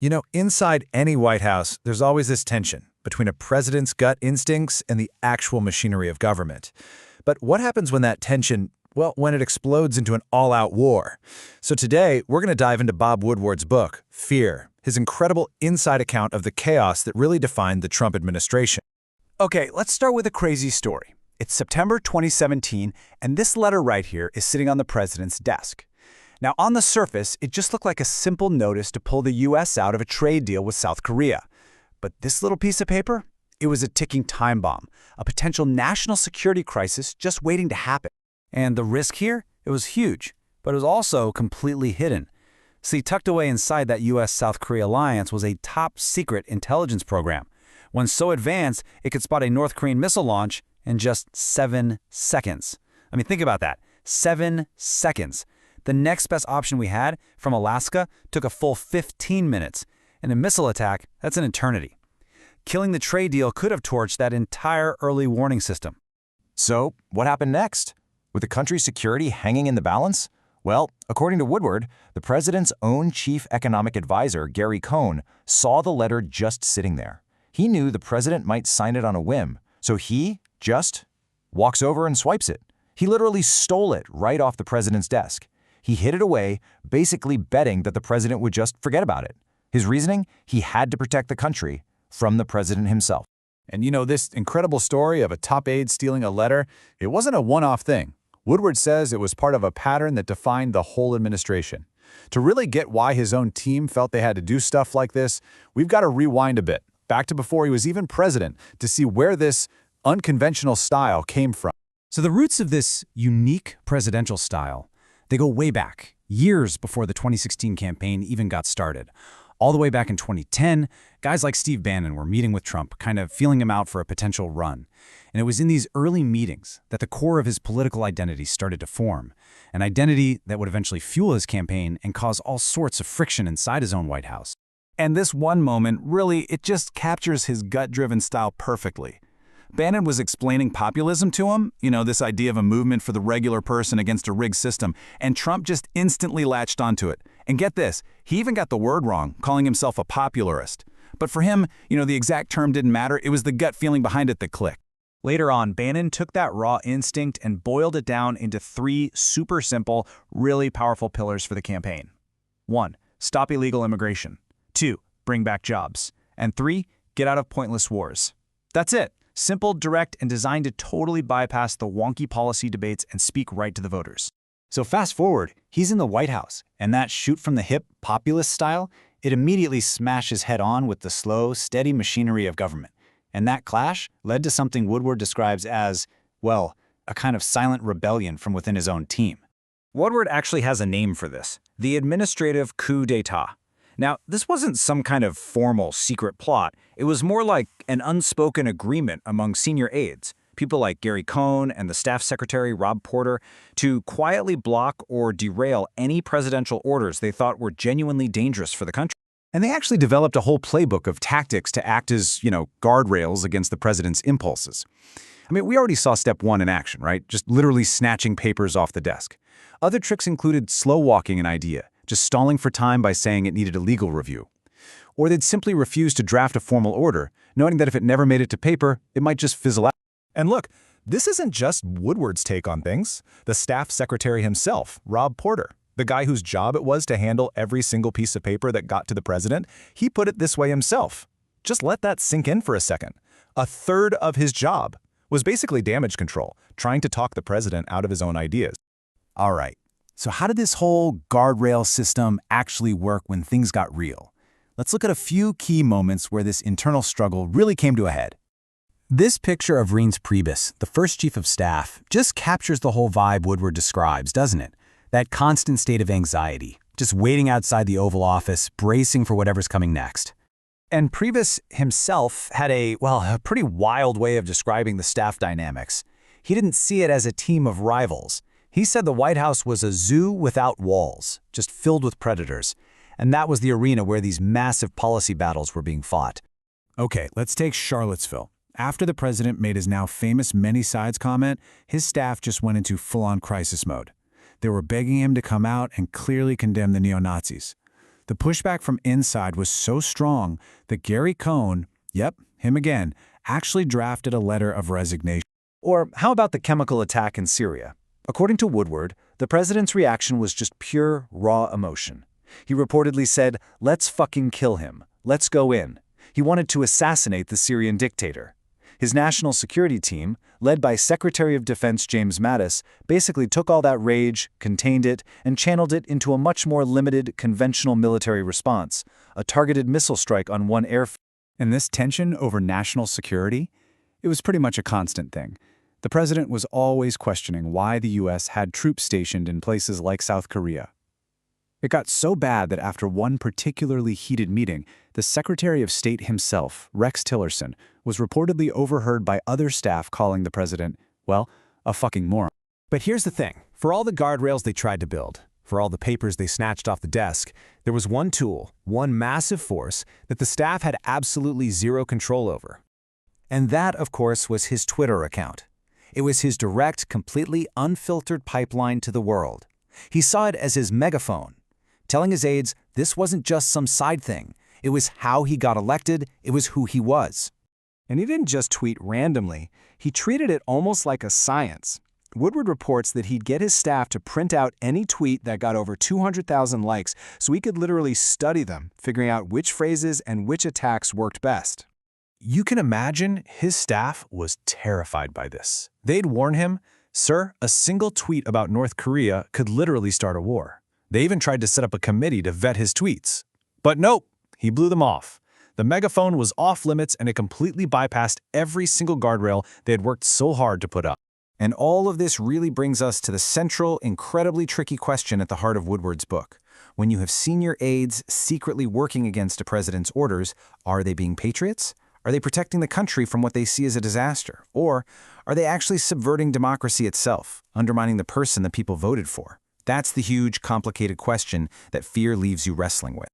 You know, inside any White House, there's always this tension between a president's gut instincts and the actual machinery of government. But what happens when that tension, well, when it explodes into an all-out war? So today, we're going to dive into Bob Woodward's book, Fear, his incredible inside account of the chaos that really defined the Trump administration. Okay, let's start with a crazy story. It's September 2017, and this letter right here is sitting on the president's desk. Now, on the surface, it just looked like a simple notice to pull the U.S. out of a trade deal with South Korea. But this little piece of paper? It was a ticking time bomb, a potential national security crisis just waiting to happen. And the risk here? It was huge, but it was also completely hidden. See, tucked away inside that U.S.-South Korea alliance was a top-secret intelligence program. One so advanced, it could spot a North Korean missile launch in just 7 seconds. I mean, think about that. 7 seconds. The next best option we had, from Alaska, took a full 15 minutes. And a missile attack, that's an eternity. Killing the trade deal could have torched that entire early warning system. So, what happened next? With the country's security hanging in the balance? Well, according to Woodward, the president's own chief economic advisor, Gary Cohn, saw the letter just sitting there. He knew the president might sign it on a whim, so he just walks over and swipes it. He literally stole it right off the president's desk. He hid it away, basically betting that the president would just forget about it. His reasoning? He had to protect the country from the president himself. And you know, this incredible story of a top aide stealing a letter, it wasn't a one-off thing. Woodward says it was part of a pattern that defined the whole administration. To really get why his own team felt they had to do stuff like this, we've got to rewind a bit, back to before he was even president, to see where this unconventional style came from. So the roots of this unique presidential style, they go way back, years before the 2016 campaign even got started. All the way back in 2010, guys like Steve Bannon were meeting with Trump, kind of feeling him out for a potential run. And it was in these early meetings that the core of his political identity started to form, an identity that would eventually fuel his campaign and cause all sorts of friction inside his own White House. And this one moment, really, it just captures his gut-driven style perfectly. Bannon was explaining populism to him, you know, this idea of a movement for the regular person against a rigged system, and Trump just instantly latched onto it. And get this, he even got the word wrong, calling himself a popularist. But for him, you know, the exact term didn't matter, it was the gut feeling behind it that clicked. Later on, Bannon took that raw instinct and boiled it down into 3 super simple, really powerful pillars for the campaign. 1. Stop illegal immigration. 2. Bring back jobs. And 3. Get out of pointless wars. That's it. Simple, direct, and designed to totally bypass the wonky policy debates and speak right to the voters. So fast forward, he's in the White House, and that shoot-from-the-hip populist style, it immediately smashes head-on with the slow, steady machinery of government. And that clash led to something Woodward describes as, well, a kind of silent rebellion from within his own team. Woodward actually has a name for this, the administrative coup d'etat. Now, this wasn't some kind of formal secret plot. It was more like an unspoken agreement among senior aides, people like Gary Cohn and the staff secretary Rob Porter, to quietly block or derail any presidential orders they thought were genuinely dangerous for the country. And they actually developed a whole playbook of tactics to act as, guardrails against the president's impulses. I mean, we already saw step 1 in action, right? Just literally snatching papers off the desk. Other tricks included slow-walking an idea, just stalling for time by saying it needed a legal review. Or they'd simply refuse to draft a formal order, knowing that if it never made it to paper, it might just fizzle out. And look, this isn't just Woodward's take on things. The staff secretary himself, Rob Porter, the guy whose job it was to handle every single piece of paper that got to the president, he put it this way himself. Just let that sink in for a second. A third of his job was basically damage control, trying to talk the president out of his own ideas. All right. So how did this whole guardrail system actually work when things got real? Let's look at a few key moments where this internal struggle really came to a head. This picture of Reince Priebus, the first chief of staff, just captures the whole vibe Woodward describes, doesn't it? That constant state of anxiety, just waiting outside the Oval Office, bracing for whatever's coming next. And Priebus himself had a pretty wild way of describing the staff dynamics. He didn't see it as a team of rivals. He said the White House was a zoo without walls, just filled with predators. And that was the arena where these massive policy battles were being fought. Okay, let's take Charlottesville. After the president made his now famous many sides comment, his staff just went into full-on crisis mode. They were begging him to come out and clearly condemn the neo-Nazis. The pushback from inside was so strong that Gary Cohn, yep, him again, actually drafted a letter of resignation. Or how about the chemical attack in Syria? According to Woodward, the president's reaction was just pure, raw emotion. He reportedly said, "Let's fucking kill him. Let's go in." He wanted to assassinate the Syrian dictator. His national security team, led by Secretary of Defense James Mattis, basically took all that rage, contained it, and channeled it into a much more limited, conventional military response, a targeted missile strike on one airfield. And this tension over national security, it was pretty much a constant thing. The president was always questioning why the U.S. had troops stationed in places like South Korea. It got so bad that after one particularly heated meeting, the Secretary of State himself, Rex Tillerson, was reportedly overheard by other staff calling the president, well, a fucking moron. But here's the thing. For all the guardrails they tried to build, for all the papers they snatched off the desk, there was one tool, one massive force that the staff had absolutely zero control over. And that, of course, was his Twitter account. It was his direct, completely unfiltered pipeline to the world. He saw it as his megaphone, telling his aides this wasn't just some side thing. It was how he got elected. It was who he was. And he didn't just tweet randomly. He treated it almost like a science. Woodward reports that he'd get his staff to print out any tweet that got over 200,000 likes so he could literally study them, figuring out which phrases and which attacks worked best. You can imagine his staff was terrified by this. They'd warn him, "Sir, a single tweet about North Korea could literally start a war." They even tried to set up a committee to vet his tweets. But nope, he blew them off. The megaphone was off limits and it completely bypassed every single guardrail they had worked so hard to put up. And all of this really brings us to the central, incredibly tricky question at the heart of Woodward's book. When you have senior aides secretly working against a president's orders, are they being patriots? Are they protecting the country from what they see as a disaster? Or are they actually subverting democracy itself, undermining the person the people voted for? That's the huge, complicated question that fear leaves you wrestling with.